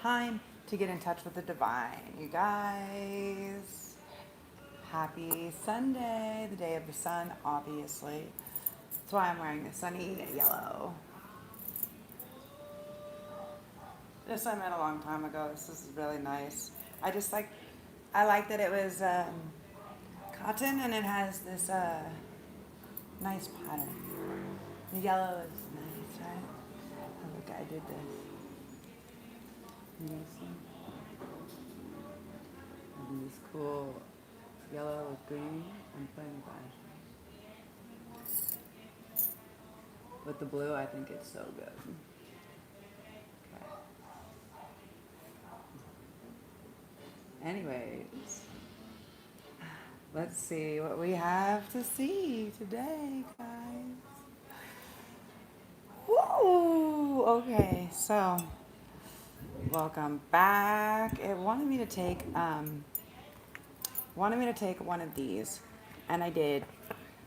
time to get in touch with the divine. You guys, happy Sunday, the day of the sun, obviously. That's why I'm wearing the sunny yellow. This I made a long time ago. This is really nice. I like that it was cotton and it has this nice pattern. The yellow is nice, right? Oh, look, I did this. Amazing. This cool yellow with green. I'm playing with ash. With the blue, I think it's so good. Okay. Anyways, let's see what we have to see today, guys. Woo! Okay, so welcome back. It wanted me to take one of these, and I did,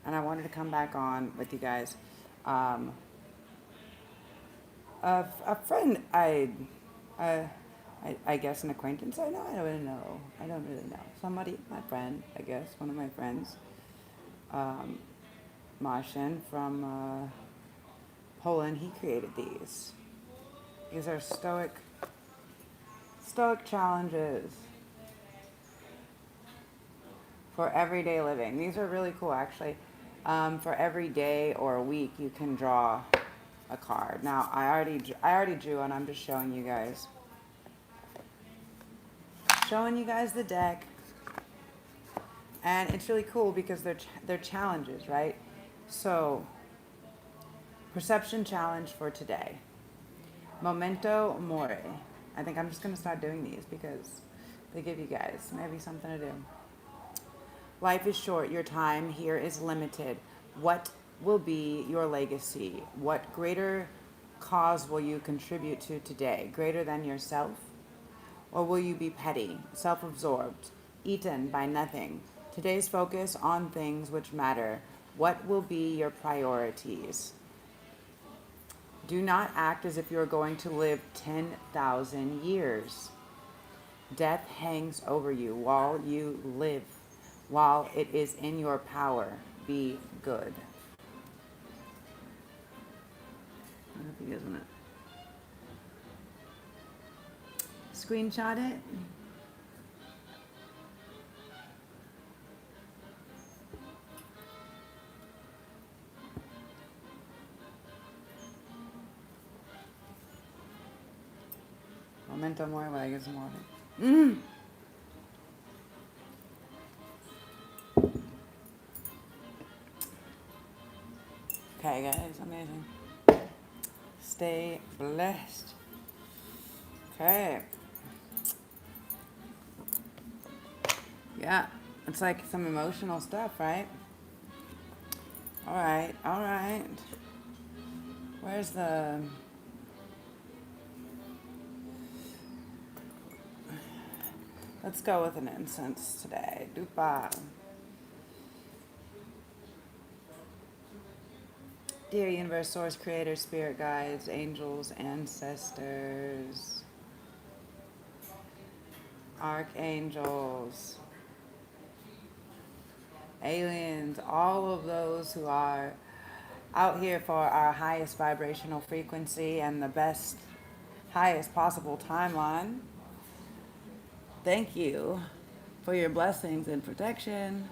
and I wanted to come back on with you guys. A friend I guess an acquaintance. I don't really know. Somebody, my friend, I guess, one of my friends, Martian from Poland. He created these. These are stoic challenges for everyday living. These are really cool, actually. For every day or a week, you can draw a card. Now, I already drew one. I'm just showing you guys. Showing you guys the deck. And it's really cool because they're challenges, right? So, perception challenge for today. Memento mori. I think I'm just going to start doing these because they give you guys maybe something to do. Life is short. Your time here is limited. What will be your legacy? What greater cause will you contribute to today? Greater than yourself? Or will you be petty, self-absorbed, eaten by nothing? Today's focus on things which matter. What will be your priorities? Do not act as if you are going to live 10,000 years. Death hangs over you while you live, while it is in your power. Be good. I don't know if you guys want to screenshot it. Memento mori, but I guess more. Okay, guys, amazing. Stay blessed. Okay. Yeah, it's like some emotional stuff, right? All right. Where's the... Let's go with an incense today. Dupa. Dear universe, source, creator, spirit guides, angels, ancestors, archangels, aliens, all of those who are out here for our highest vibrational frequency and the best, highest possible timeline. Thank you for your blessings and protection,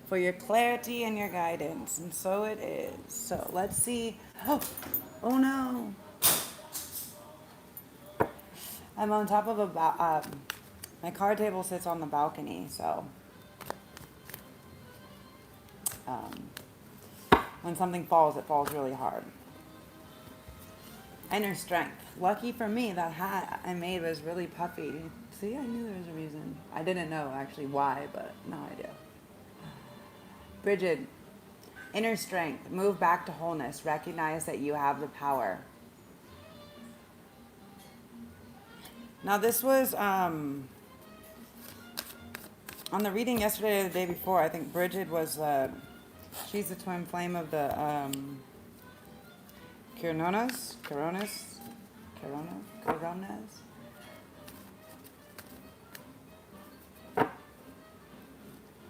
for your clarity and your guidance. And so it is. So let's see. Oh no. I'm on top of my card table sits on the balcony, so when something falls, it falls really hard. Inner strength. Lucky for me, that hat I made was really puffy. See, I knew there was a reason. I didn't know actually why, but now I do. Bridget. Inner strength. Move back to wholeness. Recognize that you have the power. Now this was on the reading yesterday or the day before. I think Bridget was she's the twin flame of the Coronas. coronas.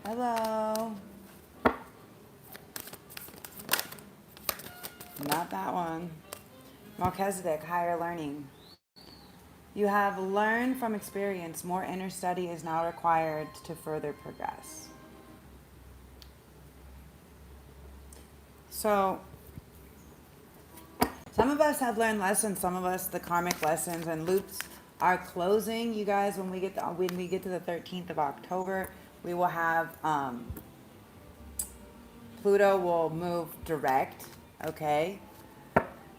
Hello. Not that one. Melchizedek, higher learning. You have learned from experience. More inner study is now required to further progress. So, some of us have learned lessons. Some of us, the karmic lessons and loops are closing. You guys, when we get to the 13th of October, we will have Pluto will move direct, okay,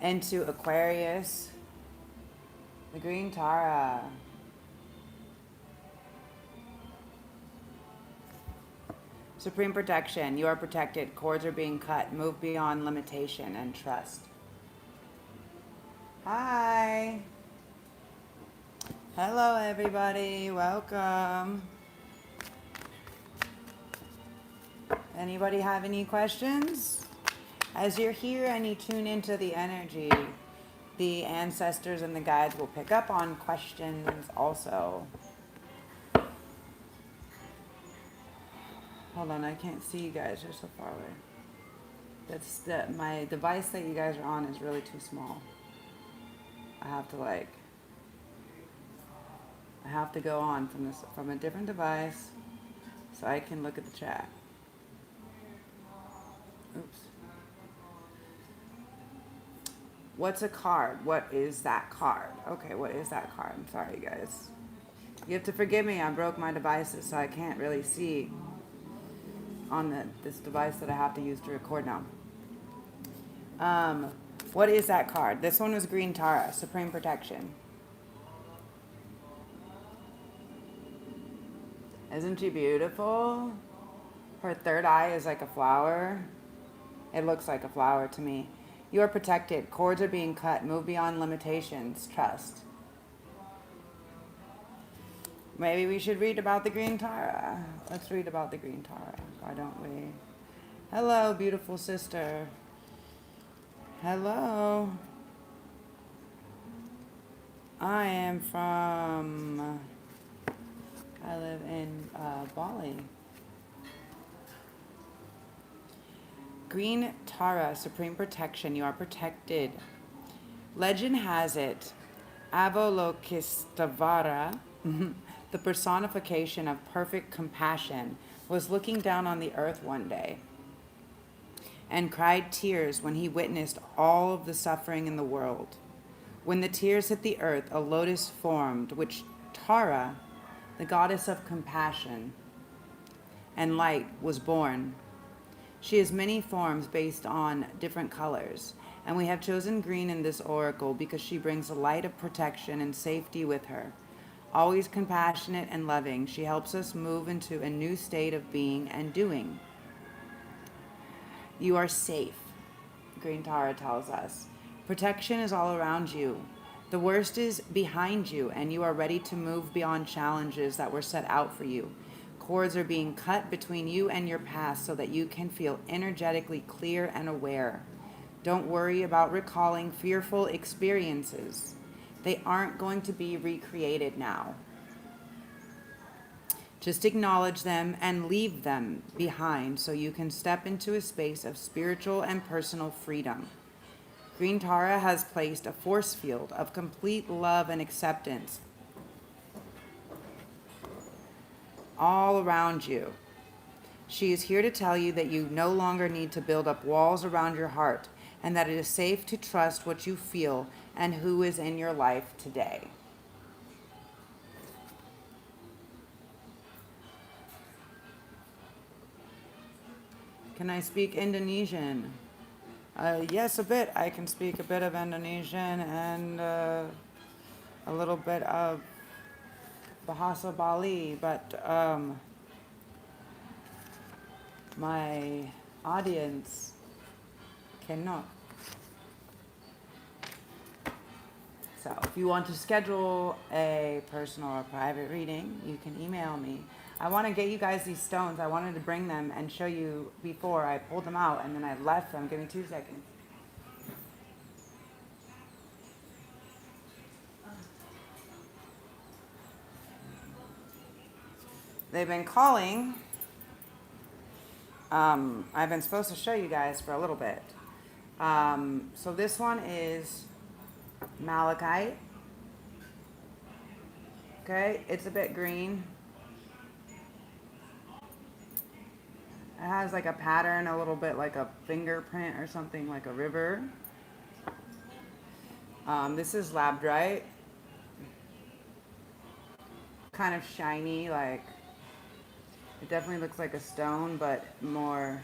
into Aquarius. The green Tara. Supreme protection. You are protected. Cords are being cut. Move beyond limitation and trust. Hi. Hello, everybody. Welcome. Anybody have any questions? As you're here and you tune into the energy, the ancestors and the guides will pick up on questions also. Hold on, I can't see you guys. You're so far away. My device that you guys are on is really too small. I have to go on from a different device so I can look at the chat. Oops. What's a card? What is that card? Okay, what is that card? I'm sorry, guys. You have to forgive me. I broke my devices, so I can't really see on this device that I have to use to record now. What is that card? This one was Green Tara, Supreme Protection. Isn't she beautiful? Her third eye is like a flower. It looks like a flower to me. You are protected. Cords are being cut. Move beyond limitations. Trust. Maybe we should read about the Green Tara. Let's read about the Green Tara. Why don't we? Hello, beautiful sister. Hello. I live in Bali. Green Tara, Supreme Protection. You are protected. Legend has it, Avalokiteshvara, the personification of perfect compassion, was looking down on the earth one day and cried tears when he witnessed all of the suffering in the world. When the tears hit the earth, a lotus formed, which Tara, the goddess of compassion and light, was born. She has many forms based on different colors, and we have chosen green in this oracle because she brings a light of protection and safety with her. Always compassionate and loving, she helps us move into a new state of being and doing. You are safe, Green Tara tells us. Protection is all around you. The worst is behind you, and you are ready to move beyond challenges that were set out for you. Cords are being cut between you and your past so that you can feel energetically clear and aware. Don't worry about recalling fearful experiences. They aren't going to be recreated now. Just acknowledge them and leave them behind so you can step into a space of spiritual and personal freedom. Green Tara has placed a force field of complete love and acceptance all around you. She is here to tell you that you no longer need to build up walls around your heart and that it is safe to trust what you feel and who is in your life today. Can I speak Indonesian? Yes, a bit. I can speak a bit of Indonesian and a little bit of Bahasa Bali, but my audience cannot. So if you want to schedule a personal or private reading, you can email me. I want to get you guys these stones. I wanted to bring them and show you before. I pulled them out and then I left them. Give me 2 seconds. they've been calling. I've been supposed to show you guys for a little bit. So this one is malachite. Okay, it's a bit green. It has like a pattern, a little bit like a fingerprint or something, like a river. This is labradorite. Kind of shiny, like it definitely looks like a stone, but more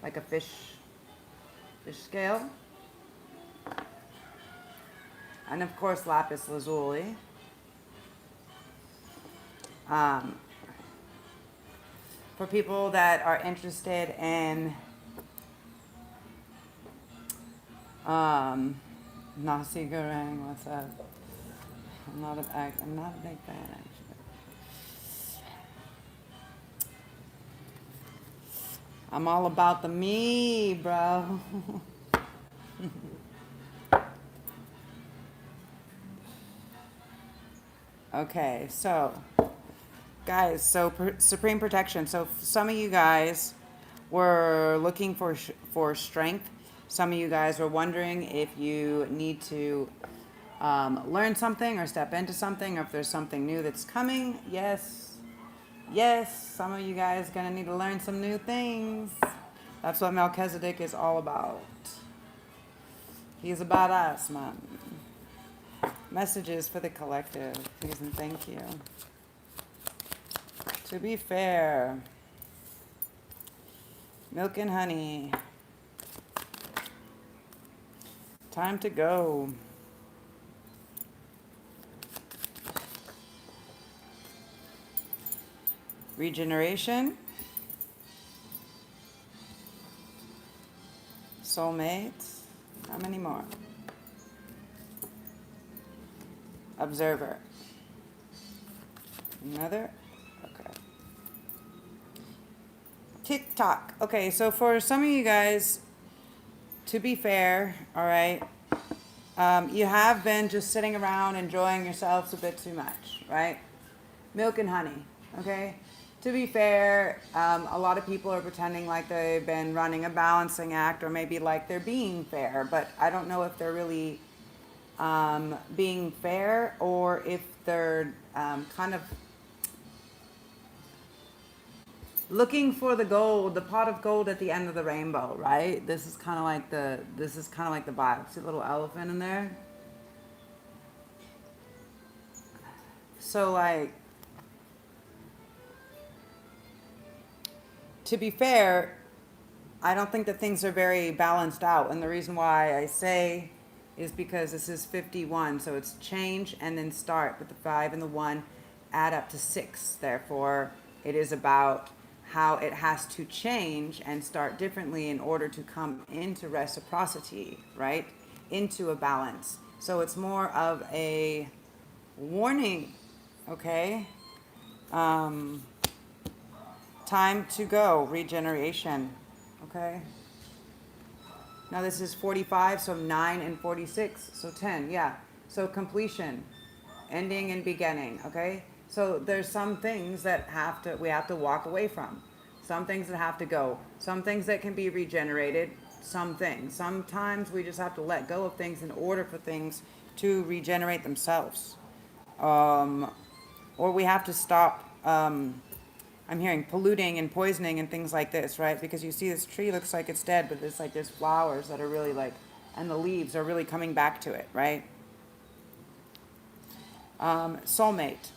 like a fish scale. And of course, lapis lazuli. For people that are interested in nasi goreng, what's that? I'm not a big fan actually. I'm all about the me, bro. Okay, so guys, so supreme protection. So some of you guys were looking for strength. Some of you guys were wondering if you need to learn something or step into something, or if there's something new that's coming. Yes, some of you guys are gonna need to learn some new things. That's what Melchizedek is all about. He's about us, man. Messages for the collective, please and thank you. To be fair, milk and honey. Time to go. Regeneration. Soulmates. How many more? Observer. Another. Okay. TikTok. Okay, so for some of you guys, to be fair, all right, you have been just sitting around enjoying yourselves a bit too much, right? Milk and honey, okay? To be fair, a lot of people are pretending like they've been running a balancing act, or maybe like they're being fair, but I don't know if they're really being fair, or if they're kind of looking for the gold, the pot of gold at the end of the rainbow, right? This is kind of like the vibe. See a little elephant in there? So like, to be fair, I don't think that things are very balanced out, and the reason why I say is because this is 51, so it's change and then start, but the 5 and the 1 add up to 6. Therefore, it is about how it has to change and start differently in order to come into reciprocity, right? Into a balance. So it's more of a warning, okay? Time to go, regeneration, okay? Now this is 45, so 9 and 46, so 10, yeah. So completion, ending and beginning, okay? So there's some things that we have to walk away from. Some things that have to go. Some things that can be regenerated. Some things. Sometimes we just have to let go of things in order for things to regenerate themselves. Or we have to stop, I'm hearing polluting and poisoning and things like this, right? Because you see this tree looks like it's dead, but it's like there's flowers that are really like, and the leaves are really coming back to it, right? Soulmate.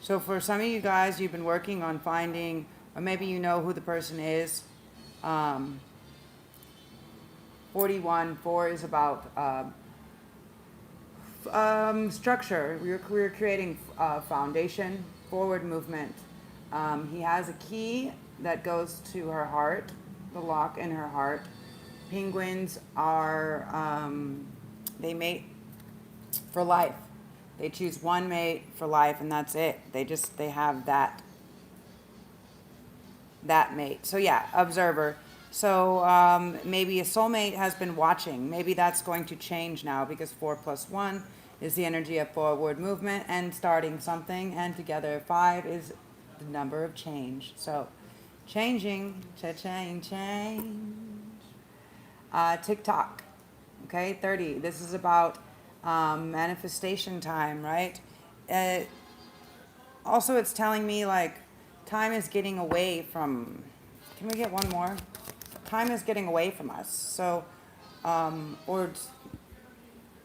So for some of you guys, you've been working on finding, or maybe you know who the person is. 41, 4 is about structure. We're creating foundation, forward movement. He has a key that goes to her heart, the lock in her heart. Penguins are, they mate for life. They choose one mate for life, and that's it. They have that mate. So yeah, observer. So maybe a soulmate has been watching. Maybe that's going to change now, because 4 + 1 is the energy of forward movement and starting something, and together 5 is the number of change. So changing, change. TikTok, okay, 30. This is about manifestation time, right? Also, it's telling me like time is getting away from, can we get one more? Time is getting away from us. So, or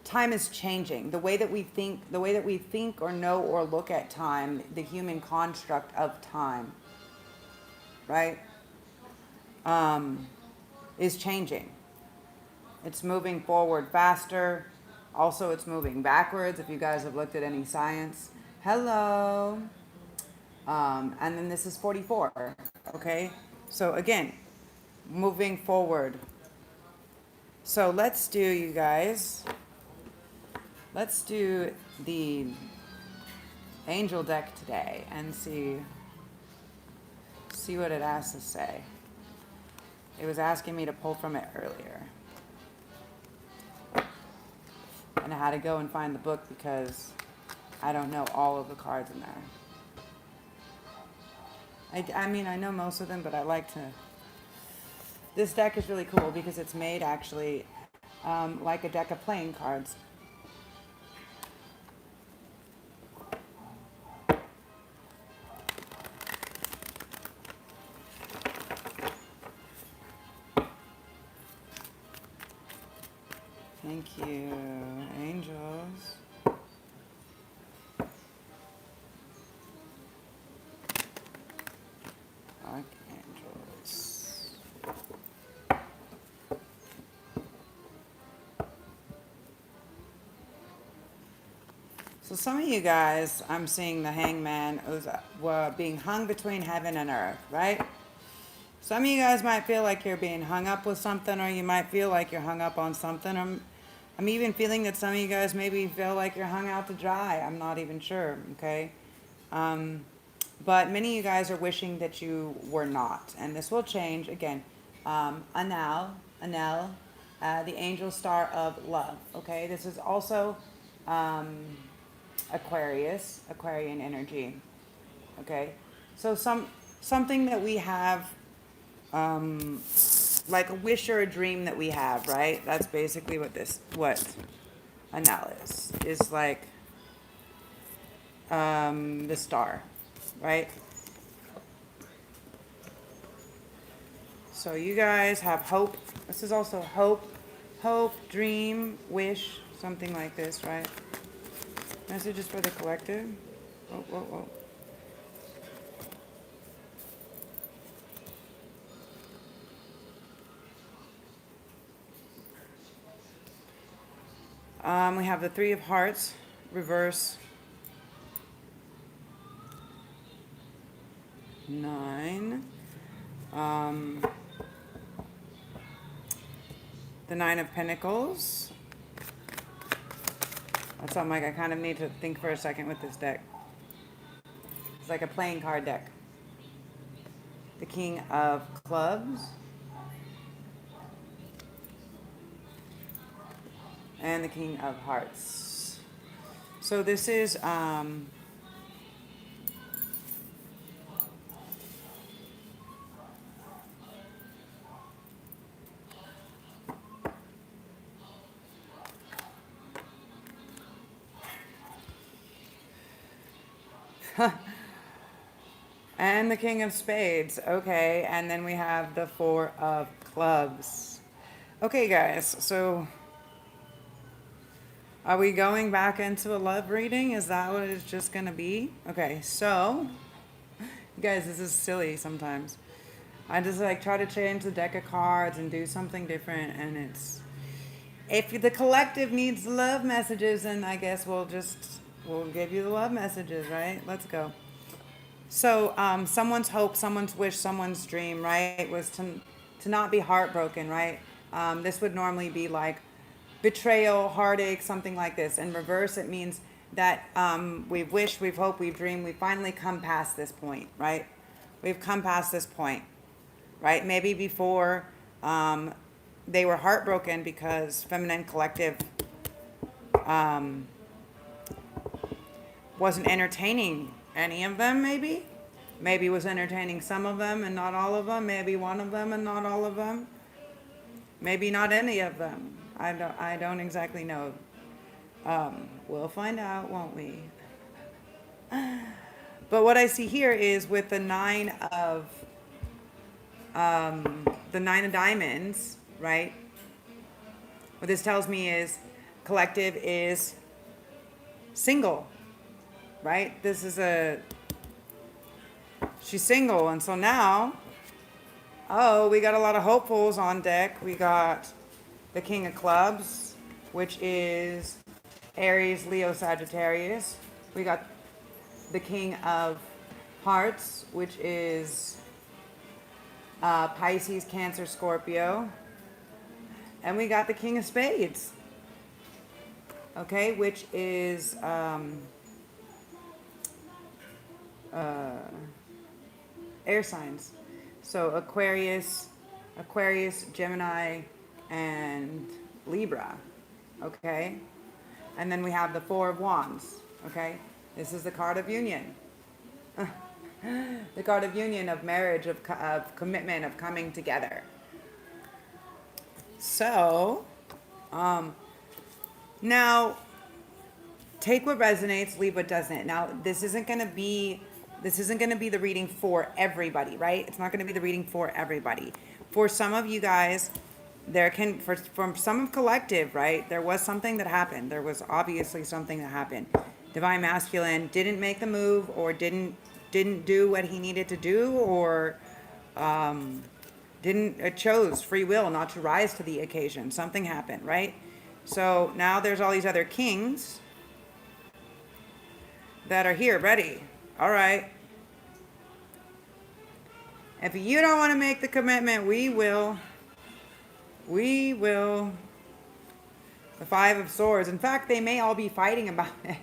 time is changing. The way that we think or know or look at time, the human construct of time, right, is changing. It's moving forward faster. Also, it's moving backwards, if you guys have looked at any science. Hello. And then this is 44, okay? So again, moving forward. So let's do, you guys, let's do the angel deck today and see what it has to say. It was asking me to pull from it earlier. And I had to go and find the book because I don't know all of the cards in there. I mean, I know most of them, but I like to... This deck is really cool because it's made actually like a deck of playing cards. Thank you, angels. Archangels. So some of you guys, I'm seeing the hangman were being hung between heaven and earth, right? Some of you guys might feel like you're being hung up with something, or you might feel like you're hung up on something. I'm even feeling that some of you guys maybe feel like you're hung out to dry. I'm not even sure, okay? But many of you guys are wishing that you were not. And this will change. Again, Anel, the angel star of love, okay? This is also Aquarian energy, okay? So something that we have, like a wish or a dream that we have, right? That's basically what Anel is like the star, right? So you guys have hope. This is also hope, dream, wish, something like this, right? Messages for the collective. Whoa. We have the Three of Hearts, reverse. 9. The Nine of Pentacles. That's something like I kind of need to think for a second with this deck. It's like a playing card deck. The King of Clubs. And the King of Hearts. So this is and the King of Spades. Okay, and then we have the Four of Clubs. Okay, guys, so are we going back into a love reading? Is that what it's just going to be? Okay, so, guys, this is silly sometimes. I just like try to change the deck of cards and do something different, and it's... If the collective needs love messages, then I guess we'll give you the love messages, right? Let's go. So, someone's hope, someone's wish, someone's dream, right, was to not be heartbroken, right? This would normally be like betrayal, heartache, something like this. In reverse, it means that we've wished, we've hoped, we've dreamed, we've finally come past this point, right? We've come past this point, right? Maybe before they were heartbroken because feminine collective wasn't entertaining any of them, maybe. Maybe was entertaining some of them and not all of them. Maybe one of them and not all of them. Maybe not any of them. I don't exactly know. We'll find out, won't we? But what I see here is with the nine of diamonds, right? What this tells me is collective is single, right? This is she's single. And so now, oh, we got a lot of hopefuls on deck. We got the King of Clubs, which is Aries, Leo, Sagittarius. We got the King of Hearts, which is Pisces, Cancer, Scorpio. And we got the King of Spades, okay, which is air signs. So Aquarius, Gemini, and Libra, okay? And then we have the Four of Wands, okay? This is the card of union. The card of union, of marriage, of commitment, of coming together. So, now, take what resonates, leave what doesn't. Now, this isn't going to be the reading for everybody, right? It's not going to be the reading for everybody. For some of you guys, from some of collective, right? There was something that happened. There was obviously something that happened. Divine Masculine didn't make the move, or didn't do what he needed to do, or chose free will not to rise to the occasion. Something happened, right? So now there's all these other kings that are here, ready. All right. If you don't want to make the commitment, we will. The Five of Swords. In fact, they may all be fighting about it.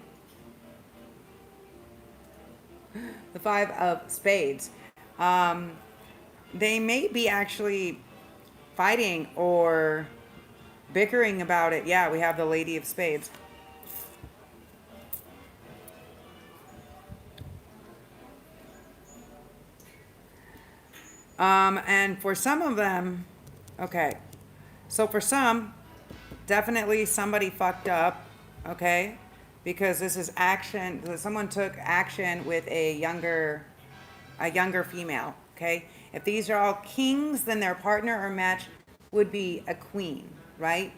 The Five of Spades. They may be actually fighting or bickering about it. Yeah, we have the Lady of Spades. And for some of them, okay, so for some, definitely somebody fucked up, okay, because this is action. Someone took action with a younger female, okay. If these are all kings, then their partner or match would be a queen, right?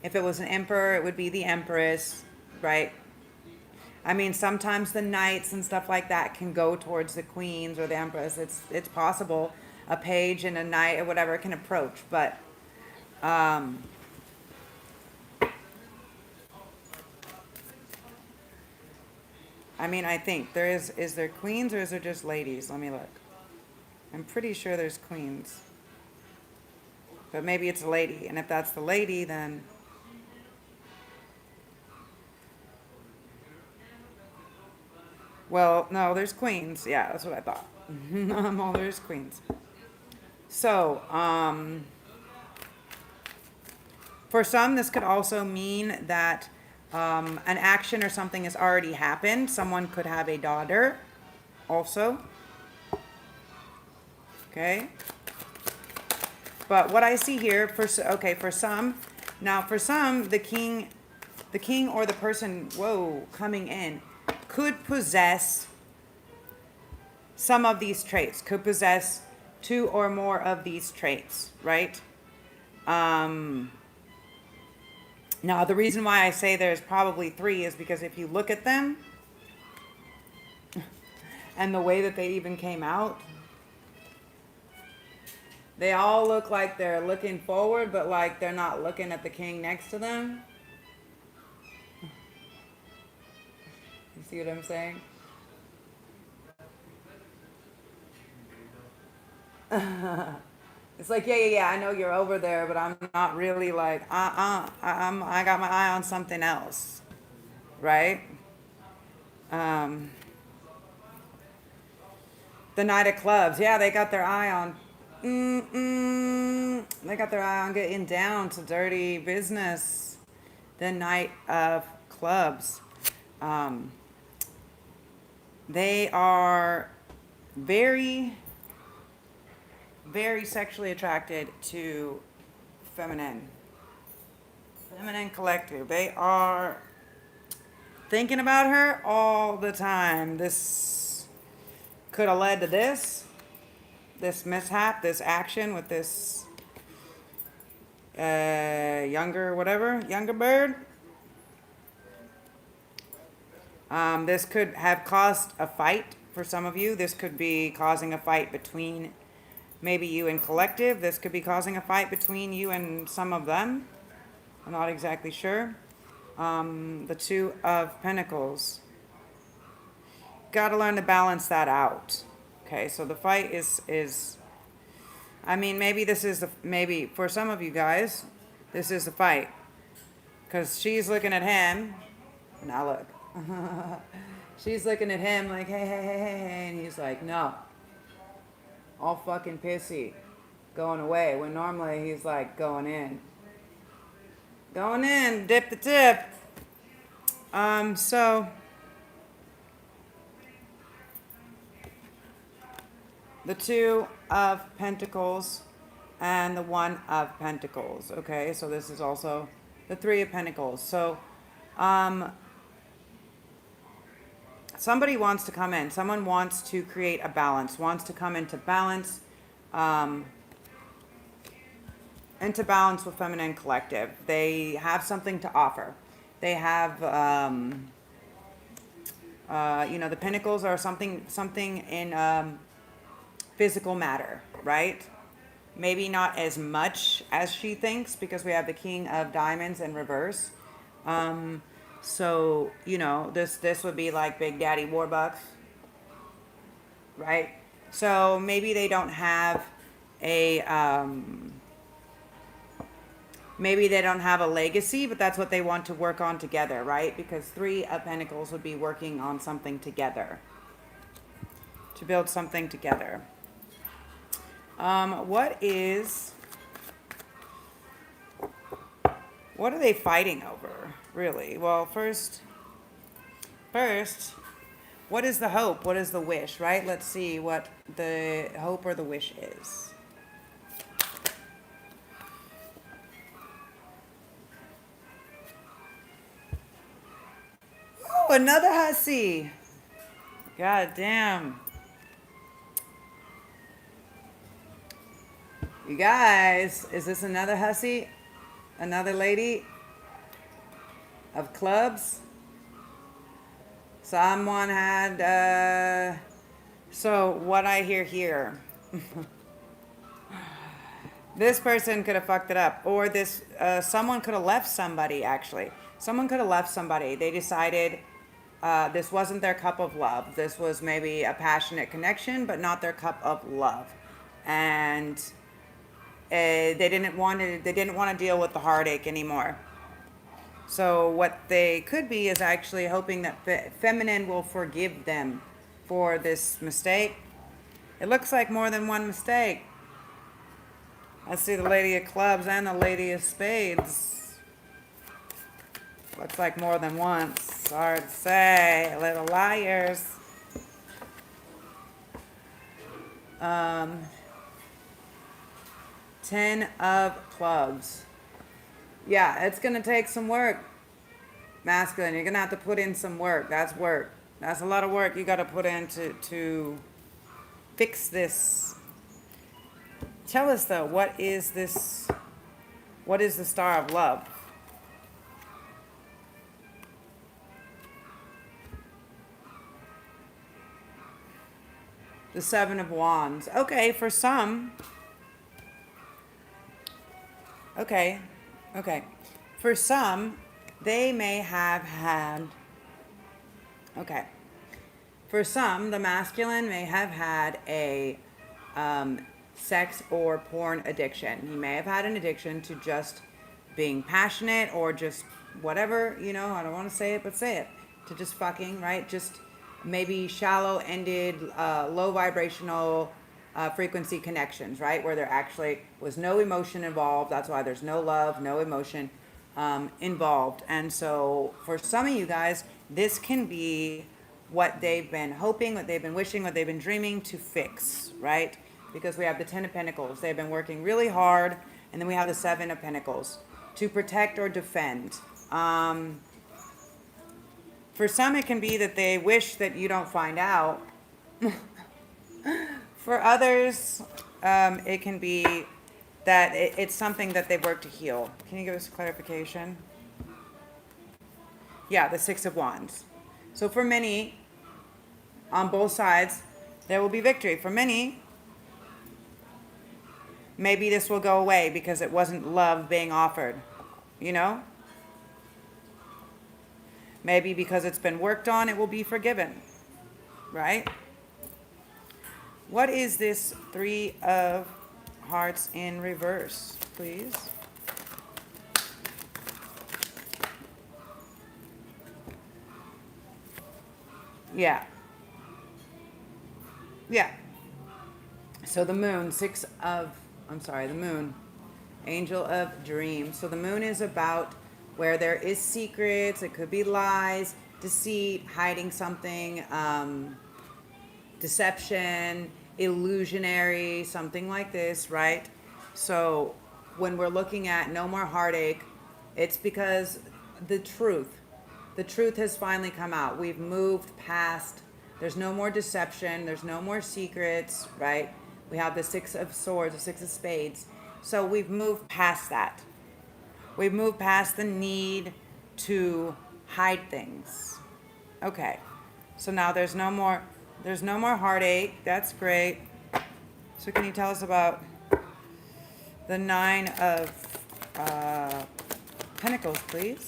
If it was an emperor, it would be the empress, right? I mean, sometimes the knights and stuff like that can go towards the queens or the empress. It's possible. A page and a knight or whatever can approach, but I mean, I think there is there queens or is there just ladies? Let me look. I'm pretty sure there's queens, but maybe it's a lady, and if that's the lady, then well, no, there's queens. Yeah, that's what I thought. Well, there's queens. So, for some, this could also mean that an action or something has already happened. Someone could have a daughter also. Okay. But what I see here, for some, the king or the person, coming in, could possess some of these traits, could possess two or more of these traits, right? Now, the reason why I say there's probably three is because if you look at them and the way that they even came out, they all look like they're looking forward, but like they're not looking at the king next to them. You see what I'm saying? It's like, yeah, I know you're over there, but I'm not really like, I got my eye on something else, right? The Knight of Clubs, yeah, they got their eye on, they got their eye on getting down to dirty business. The Knight of Clubs, they are very, very sexually attracted to feminine. Feminine collective. They are thinking about her all the time. This could have led to this mishap, this action with this younger bird. This could have caused a fight for some of you. This could be causing a fight between maybe you and collective. This could be causing a fight between you and some of them. I'm not exactly sure. The Two of Pentacles. Got to learn to balance that out. Okay, so the fight is I mean, maybe this is maybe for some of you guys, this is the fight. Because she's looking at him. Now look. She's looking at him like, hey, hey, hey, hey, hey. And he's like, no. All fucking pissy. Going away. When normally he's like going in. Going in. Dip the tip. So the Two of Pentacles and the One of Pentacles. Okay, so this is also the Three of Pentacles. So somebody wants to come in. Someone wants to create a balance, wants to come into balance with feminine collective. They have something to offer. They have, the pentacles are something in physical matter, right? Maybe not as much as she thinks because we have the King of Diamonds in reverse. So, this would be like Big Daddy Warbucks, right? So maybe they don't have maybe they don't have a legacy, but that's what they want to work on together, right? Because Three of Pentacles would be working on something together, to build something together. What are they fighting over, really? Well, first, what is the hope? What is the wish, right? Let's see what the hope or the wish is. Oh, another hussy. God damn. You guys, is this another hussy? Another lady of clubs? Someone had, so what I hear here, this person could have fucked it up, or someone could have left somebody, actually. Someone could have left somebody. They decided this wasn't their cup of love. This was maybe a passionate connection, but not their cup of love. And they didn't want to deal with the heartache anymore. So what they could be is actually hoping that feminine will forgive them for this mistake. It looks like more than one mistake. I see the Lady of Clubs and the Lady of Spades. Looks like more than once. Hard to say. Little liars. 10 of Clubs. Yeah, it's going to take some work. Masculine, you're going to have to put in some work. That's work. That's a lot of work you got to put in to fix this. Tell us, though, what is this? What is the Star of Love? The Seven of Wands. Okay, for some. Okay. For some, they may have had... Okay. For some, the masculine may have had a sex or porn addiction. He may have had an addiction to just being passionate or just whatever, I don't want to say it, but say it. To just fucking, right? Just maybe shallow-ended, low vibrational frequency connections, right? Where there actually was no emotion involved. That's why there's no love, no emotion involved. And so for some of you guys, this can be what they've been hoping, what they've been wishing, what they've been dreaming to fix, right? Because we have the 10 of Pentacles. They've been working really hard. And then we have the 7 of Pentacles to protect or defend. For some, it can be that they wish that you don't find out. For others, it can be that it's something that they've worked to heal. Can you give us clarification? Yeah, the 6 of Wands. So for many, on both sides, there will be victory. For many, maybe this will go away because it wasn't love being offered, you know? Maybe because it's been worked on, it will be forgiven, right? What is this 3 of Hearts in reverse, please? Yeah. Yeah. So the moon, the moon, angel of dreams. So the moon is about where there is secrets. It could be lies, deceit, hiding something, deception, illusionary, something like this, right? So when we're looking at no more heartache, it's because the truth has finally come out. We've moved past, there's no more deception, there's no more secrets, right? We have the 6 of Swords, the 6 of Spades. So we've moved past that. We've moved past the need to hide things. Okay. So now there's no more heartache. That's great. So can you tell us about the 9 of Pentacles, please?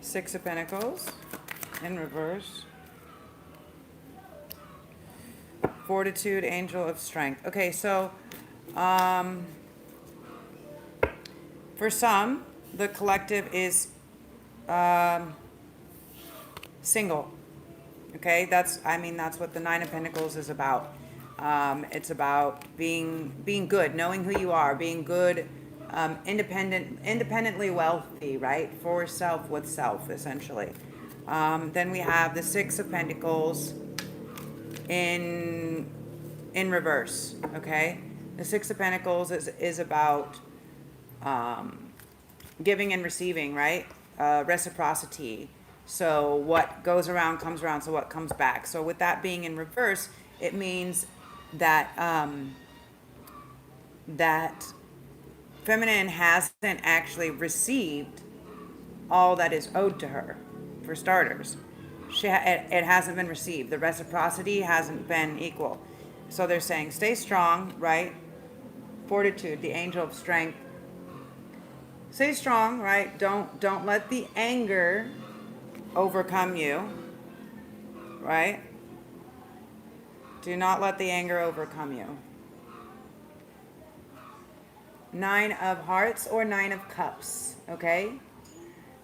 Six of Pentacles in reverse. Fortitude, angel of strength. Okay, so for some, the collective is single. Okay, that's what the 9 of Pentacles is about. It's about being good, knowing who you are, being good, independently wealthy, right? For self, with self, essentially. Then we have the 6 of Pentacles in reverse. Okay, the 6 of Pentacles is about giving and receiving, right? Reciprocity. So what goes around comes around. So what comes back. So with that being in reverse, it means that that feminine hasn't actually received all that is owed to her. For starters, it hasn't been received. The reciprocity hasn't been equal. So they're saying, stay strong, right? Fortitude, the angel of strength. Stay strong, right? Don't let the anger overcome you, right? Do not let the anger overcome you. 9 of Hearts or 9 of Cups, okay?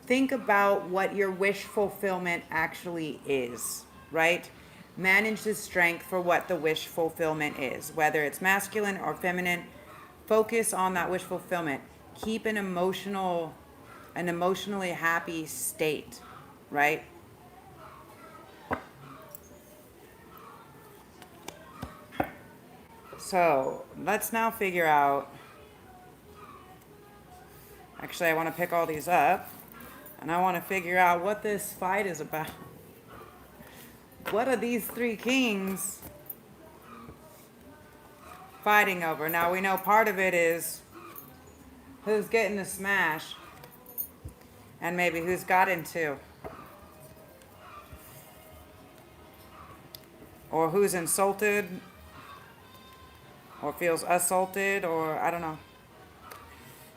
Think about what your wish fulfillment actually is, right? Manage the strength for what the wish fulfillment is, whether it's masculine or feminine. Focus on that wish fulfillment. Keep an emotionally happy state, right? So let's now figure out. Actually, I want to pick all these up. And I want to figure out what this fight is about. What are these 3 kings fighting over? Now, we know part of it is who's getting the smash. And maybe who's got into. Or who's insulted. Or feels assaulted. Or, I don't know.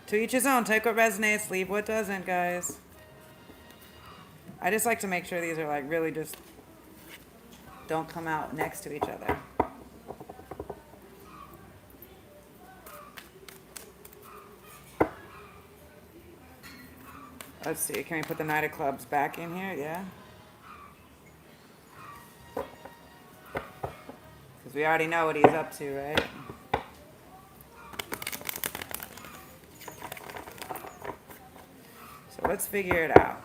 To each his own. Take what resonates. Leave what doesn't, guys. I just like to make sure these are like really just don't come out next to each other. Let's see, can we put the Knight of Clubs back in here? Yeah. Because we already know what he's up to, right? Let's figure it out.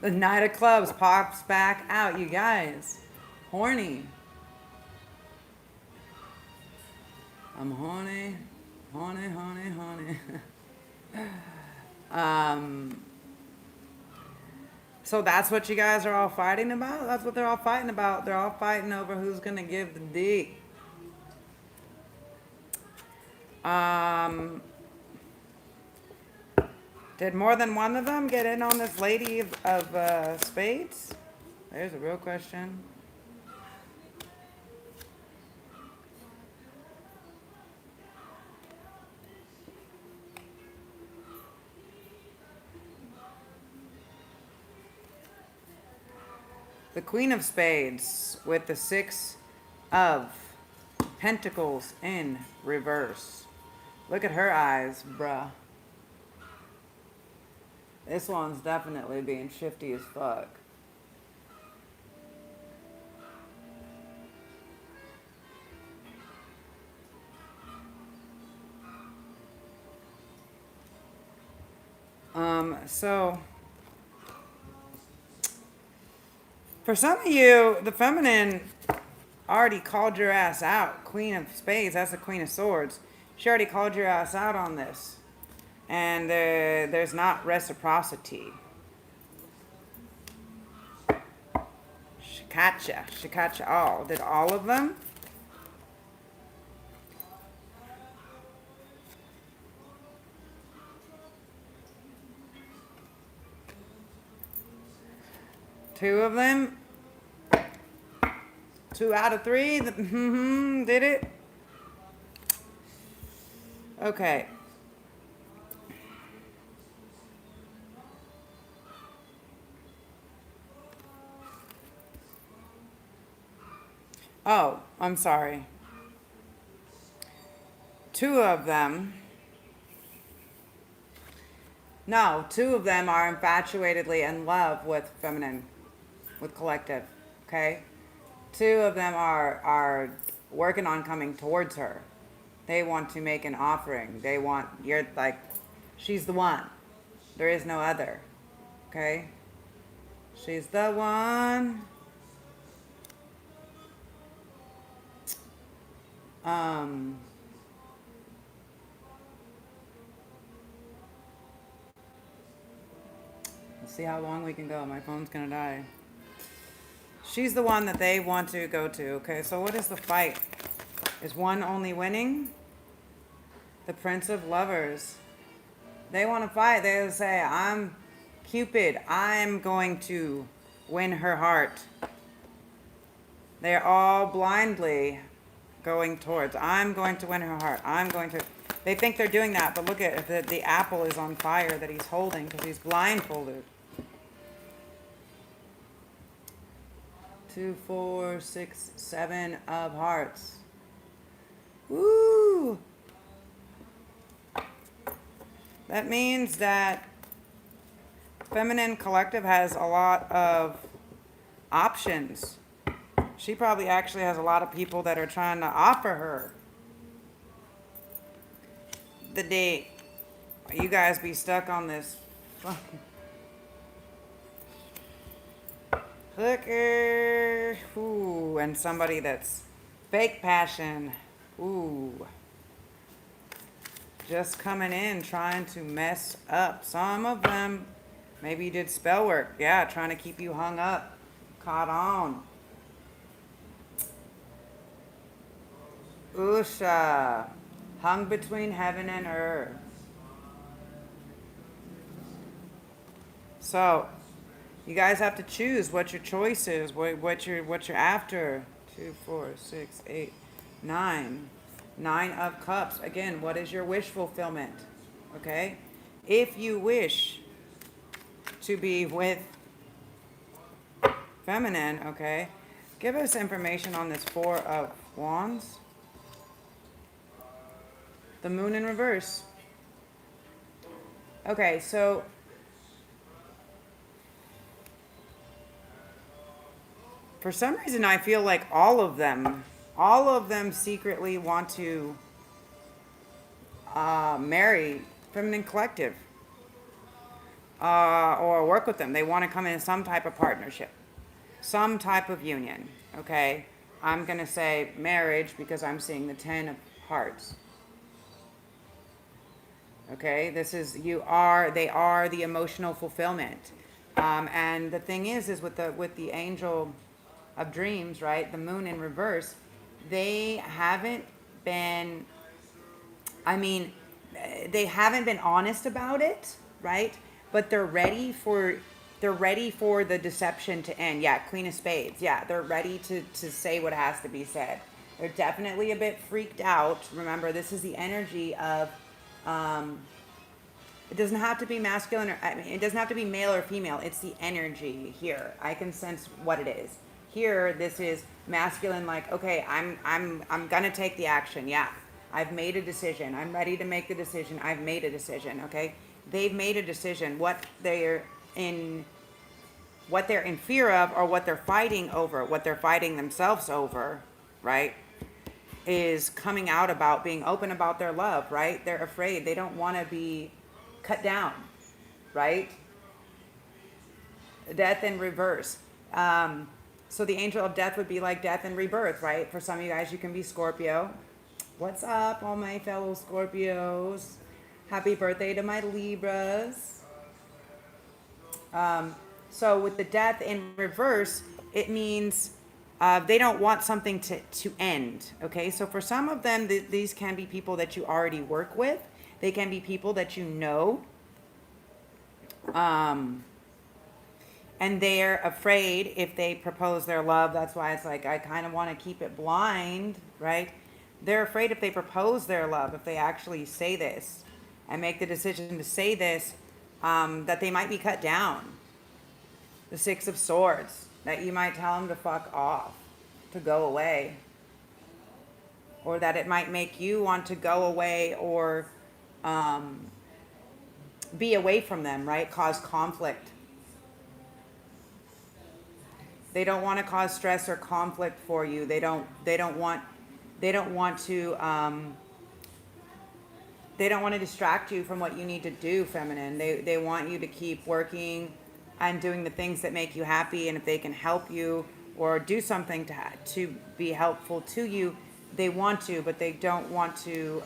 The Knight of Clubs pops back out, you guys. Horny. I'm horny, horny, horny, horny. So that's what you guys are all fighting about? That's what they're all fighting about. They're all fighting over who's going to give the D. Did more than one of them get in on this lady of spades? There's a real question. The Queen of Spades with the Six of Pentacles in reverse. Look at her eyes, bruh. This one's definitely being shifty as fuck. So for some of you, the feminine already called your ass out. Queen of Spades, that's the Queen of Swords. She already called your ass out on this. And there's not reciprocity. Shikacha all. Did all of them? Two of them? 2 out of 3? Did it? Okay. Oh, I'm sorry. 2 of them. No, 2 of them are infatuatedly in love with feminine, with collective, okay? 2 of them are working on coming towards her. They want to make an offering. They want, you're like, she's the one. There is no other, okay? She's the one. Let's see how long we can go. My phone's gonna die. She's the one that they want to go to. Okay, so what is the fight? Is one only winning? The Prince of Lovers. They want to fight. They say, I'm Cupid. I'm going to win her heart. They're all blindly going towards, I'm going to win her heart. I'm going to. They think they're doing that, but look at the apple is on fire that he's holding because he's blindfolded. 2, 4, 6, 7 of hearts. Woo! That means that feminine collective has a lot of options. She probably actually has a lot of people that are trying to offer her the date. You guys be stuck on this fucking hooker. Ooh, and somebody that's fake passion. Ooh. Just coming in, trying to mess up. Some of them maybe did spell work. Yeah, trying to keep you hung up, caught on. Usha, hung between heaven and earth. So, you guys have to choose what your choice is, what you're after. 2, 4, 6, 8, 9. 9 of Cups. Again, what is your wish fulfillment? Okay? If you wish to be with feminine, okay, give us information on this 4 of Wands. The Moon in reverse. Okay, so for some reason I feel like all of them all of them secretly want to marry feminine collective, or work with them. They want to come in some type of partnership, some type of union. Okay, I'm going to say marriage because I'm seeing the 10 of hearts. Okay, this is, they are the emotional fulfillment. And the thing is with the angel of dreams, right, the moon in reverse, they haven't been, they haven't been honest about it, right? But they're ready for the deception to end. Yeah, Queen of Spades. Yeah, they're ready to say what has to be said. They're definitely a bit freaked out. Remember, this is the energy of, it doesn't have to be masculine, or it doesn't have to be male or female. It's the energy here. I can sense what it is. Here, this is masculine, like, okay, I'm gonna take the action. Yeah, I've made a decision. I'm ready to make the decision. I've made a decision. Okay, they've made a decision. What they're in fear of, or what they're fighting over, what they're fighting themselves over, right, is coming out about being open about their love, right? They're afraid. They don't want to be cut down, right? Death in reverse. So the angel of death would be like death and rebirth, right? For some of you guys, you can be Scorpio. What's up, all my fellow Scorpios? Happy birthday to my Libras. So with the death in reverse, it means they don't want something to end, okay? So for some of them, these can be people that you already work with. They can be people that you know. And they're afraid if they propose their love. That's why it's like, I kind of want to keep it blind, right? They're afraid if they propose their love, if they actually say this and make the decision to say this, that they might be cut down. The Six of Swords, that you might tell them to fuck off, to go away. Or that it might make you want to go away, or be away from them, right? Cause conflict. They don't want to cause stress or conflict for you. They don't want to distract you from what you need to do, feminine. They want you to keep working and doing the things that make you happy, and if they can help you or do something to be helpful to you, they want to, but they don't want to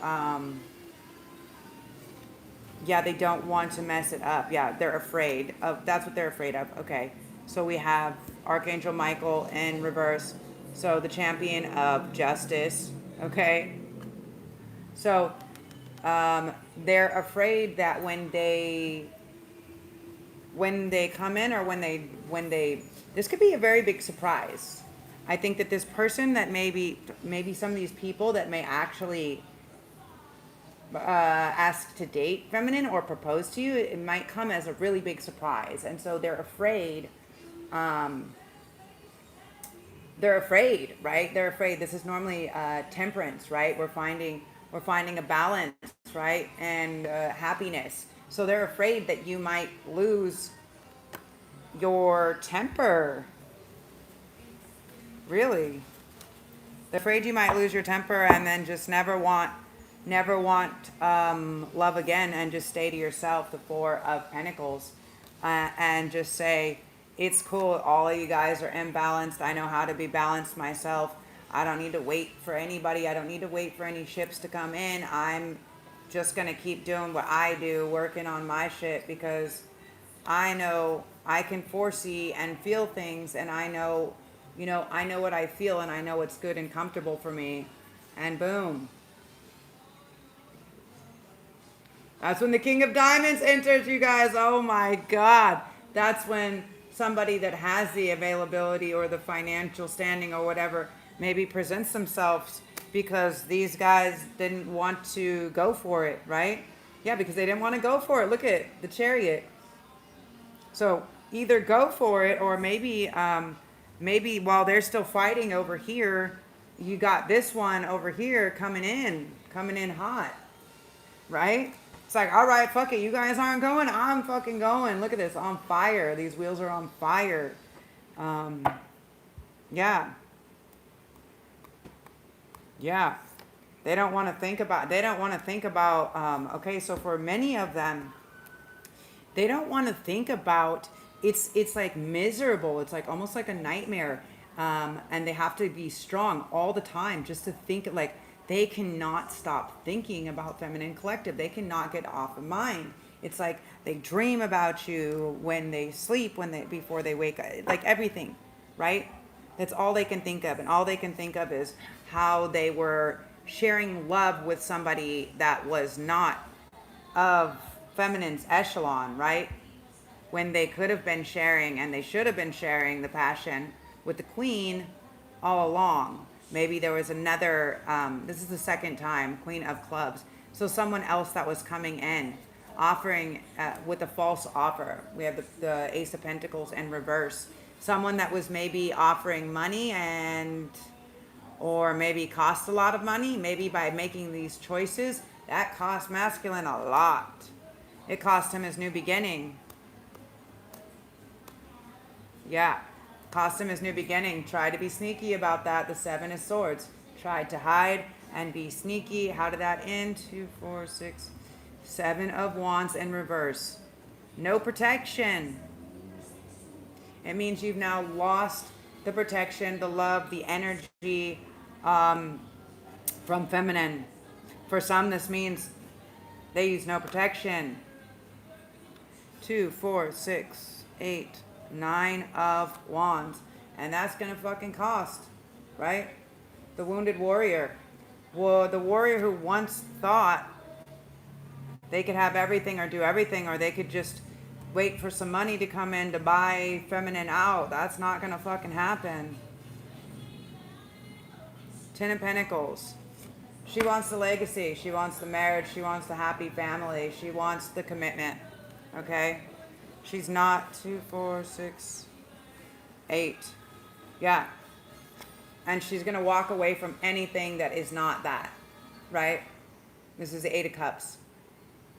they don't want to mess it up. Yeah, they're afraid of, that's what they're afraid of. Okay, so we have Archangel Michael in reverse, so the champion of justice. Okay, so they're afraid that when they come in, or when they this could be a very big surprise. I think that this person, that maybe some of these people that may actually ask to date feminine or propose to you, it might come as a really big surprise. And so they're afraid, right? They're afraid. This is normally temperance, right? We're finding a balance, right? And happiness. So they're afraid that you might lose your temper. Really? They're afraid you might lose your temper and then just never want love again, and just stay to yourself, the Four of Pentacles, and just say, it's cool, all of you guys are imbalanced. I know how to be balanced myself. I don't need to wait for anybody. I don't need to wait for any ships to come in. I'm just going to keep doing what I do, working on my shit, because I know I can foresee and feel things, and I know, I know what I feel, and I know what's good and comfortable for me, and boom. That's when the King of Diamonds enters, you guys. Oh my God. That's when somebody that has the availability or the financial standing or whatever maybe presents themselves, because these guys didn't want to go for it, right? Yeah, because they didn't want to go for it. Look at the Chariot. So either go for it, or maybe while they're still fighting over here, you got this one over here coming in hot, right? It's like, all right, fuck it. You guys aren't going. I'm fucking going. Look at this, on fire. These wheels are on fire. Yeah. Yeah. They don't want to think about, okay, so for many of them, they don't want to think about, it's like miserable. It's like almost like a nightmare. And they have to be strong all the time just to think like they cannot stop thinking about feminine collective. They cannot get off of mind. It's like they dream about you when they sleep, before they wake up, like everything, right? That's all they can think of. And all they can think of is how they were sharing love with somebody that was not of feminine's echelon, right? When they could have been sharing, and they should have been sharing the passion with the queen all along. Maybe there was another, this is the second time, Queen of Clubs. So someone else that was coming in, offering with a false offer. We have the Ace of Pentacles in reverse. Someone that was maybe offering money or maybe cost a lot of money. Maybe by making these choices, that cost masculine a lot. It cost him his new beginning. Yeah. Cost him his new beginning. Tried to be sneaky about that. The Seven of Swords. Tried to hide and be sneaky. How did that end? 2, 4, 6, 7 of Wands in reverse. No protection. It means you've now lost the protection, the love, the energy from feminine. For some, this means they use no protection. 2, 4, 6, 8, 9 of Wands. And that's going to fucking cost, right? The wounded warrior. Well, the warrior who once thought they could have everything or do everything, or they could just wait for some money to come in to buy feminine out. That's not going to fucking happen. 10 of Pentacles. She wants the legacy. She wants the marriage. She wants the happy family. She wants the commitment. Okay? She's not 2, 4, 6, 8. Yeah. And she's going to walk away from anything that is not that. Right? This is the 8 of Cups.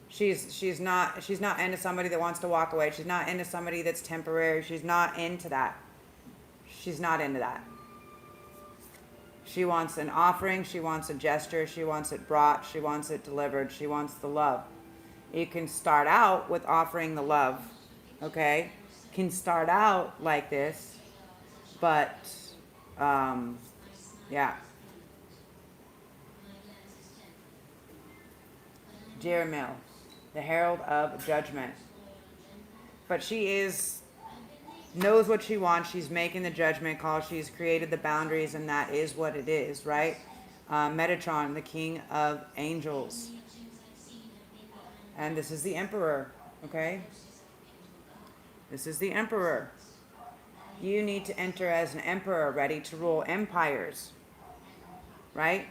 She's not into somebody that wants to walk away. She's not into somebody that's temporary. She's not into that. She's not into that. She wants an offering. She wants a gesture. She wants it brought. She wants it delivered. She wants the love. You can start out with offering the love. Okay? Can start out like this. But, yeah. Jeremiah, the herald of judgment. But she knows what she wants. She's making the judgment call. She's created the boundaries, and that is what it is, right? Metatron, the king of angels. And this is the emperor, okay? This is the emperor. You need to enter as an emperor, ready to rule empires, right?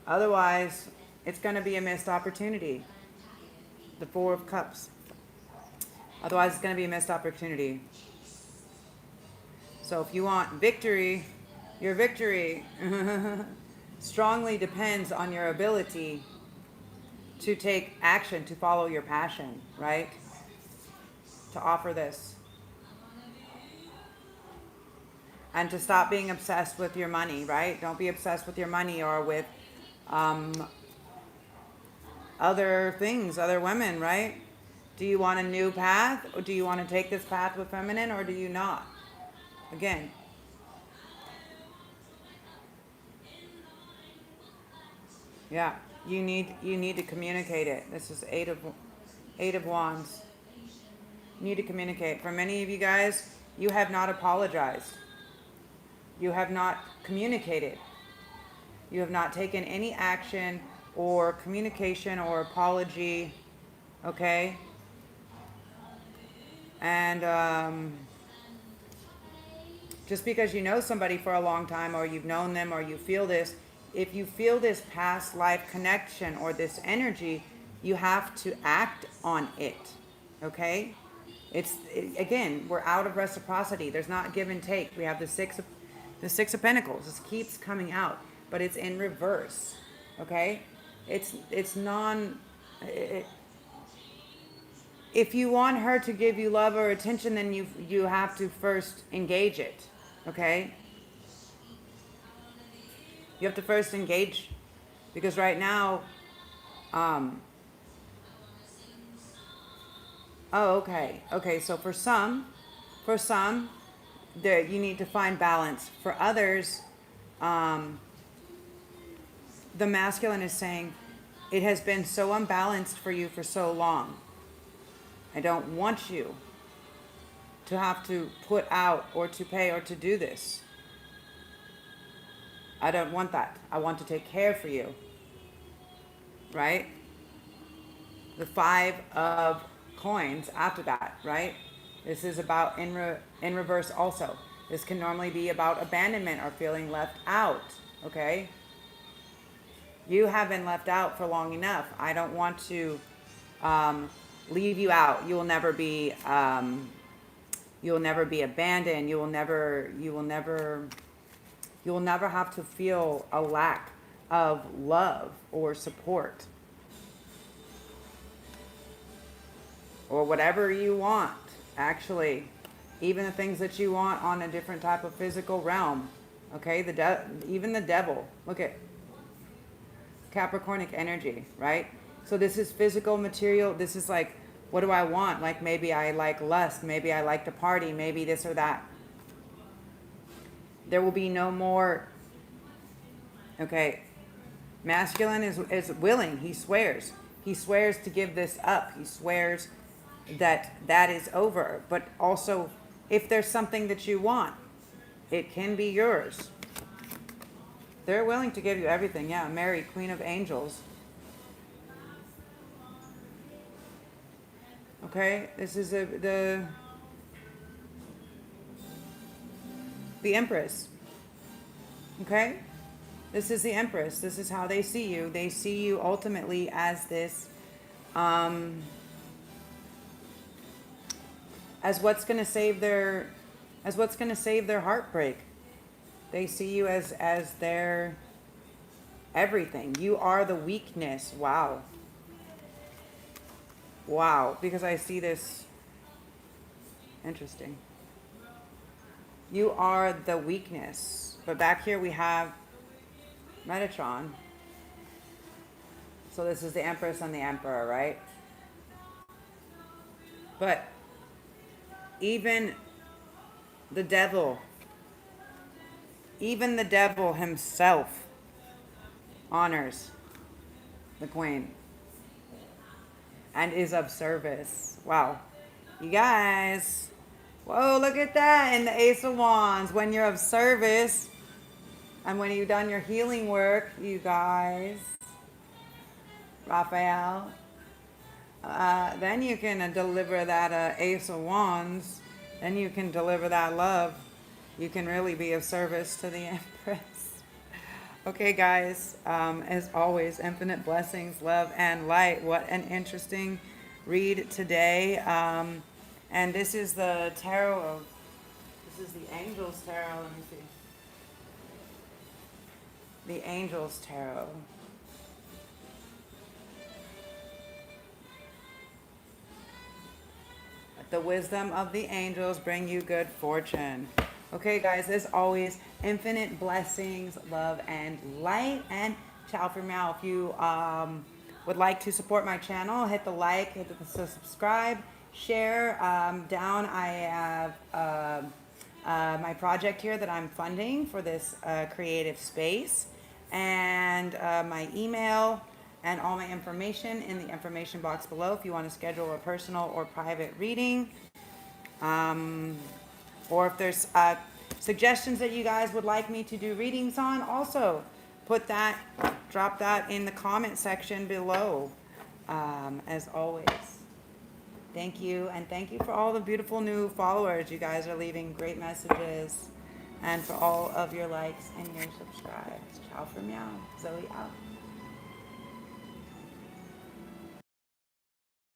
Otherwise, it's going to be a missed opportunity. The 4 of Cups. Otherwise, it's going to be a missed opportunity. So if you want victory, your victory strongly depends on your ability to take action, to follow your passion, right? To offer this. And to stop being obsessed with your money, right? Don't be obsessed with your money or with other things, other women, right? Do you want a new path? Or do you want to take this path with feminine, or do you not? Again. Yeah, you need to communicate it. This is 8 of Wands. You need to communicate. For many of you guys, you have not apologized. You have not communicated. You have not taken any action or communication or apology, okay? And just because you know somebody for a long time, or you've known them, or you feel this, if you feel this past life connection or this energy, you have to act on it, okay? Again, we're out of reciprocity. There's not give and take. We have the Six of Pentacles. This keeps coming out, but it's in reverse, okay? It's if you want her to give you love or attention, then you have to first engage it, okay? You have to first engage, because right now, oh, okay. Okay, so for some, there you need to find balance. For others, the masculine is saying, it has been so unbalanced for you for so long. I don't want you to have to put out or to pay or to do this. I don't want that. I want to take care for you. Right? The 5 of coins after that, right? This is about in reverse also. This can normally be about abandonment or feeling left out, okay? You have been left out for long enough. I don't want to leave you out. You will never be abandoned. You will never have to feel a lack of love or support. Or whatever you want, actually. Even the things that you want on a different type of physical realm. Okay, even the devil. Look at Capricornic energy, right? So this is physical, material. This is like, what do I want? Like maybe I like lust. Maybe I like to party. Maybe this or that. There will be no more. Okay, masculine is willing. He swears. He swears to give this up. He swears that is over. But also, if there's something that you want, it can be yours. They're willing to give you everything. Yeah, Mary, Queen of Angels. Okay, this is the Empress. Okay, this is the Empress. This is how they see you. They see you ultimately as this, as what's going to save their heartbreak. They see you as their everything. You are the weakness. Wow. Wow, because I see this. Interesting. You are the weakness. But back here we have Metatron. So this is the Empress and the Emperor, right? But even the devil himself honors the Queen and is of service. Wow. You guys. Whoa, look at that. And the Ace of Wands. When you're of service and when you've done your healing work, you guys. Raphael. Then you can deliver that Ace of Wands. Then you can deliver that love. You can really be of service to the Empress. Okay, guys. As always, infinite blessings, love, and light. What an interesting read today. And this is the tarot of... This is the Angels Tarot. Let me see. The Angels Tarot. The wisdom of the angels bring you good fortune. Okay, guys, as always, infinite blessings, love, and light. And ciao for now. If you would like to support my channel, hit the like, hit the subscribe, share. Down I have my project here that I'm funding for this creative space. And my email and all my information in the information box below if you want to schedule a personal or private reading. Or if there's suggestions that you guys would like me to do readings on, also drop that in the comment section below. As always, thank you. And thank you for all the beautiful new followers. You guys are leaving great messages. And for all of your likes and your subscribes. Ciao for meow. Zoe out.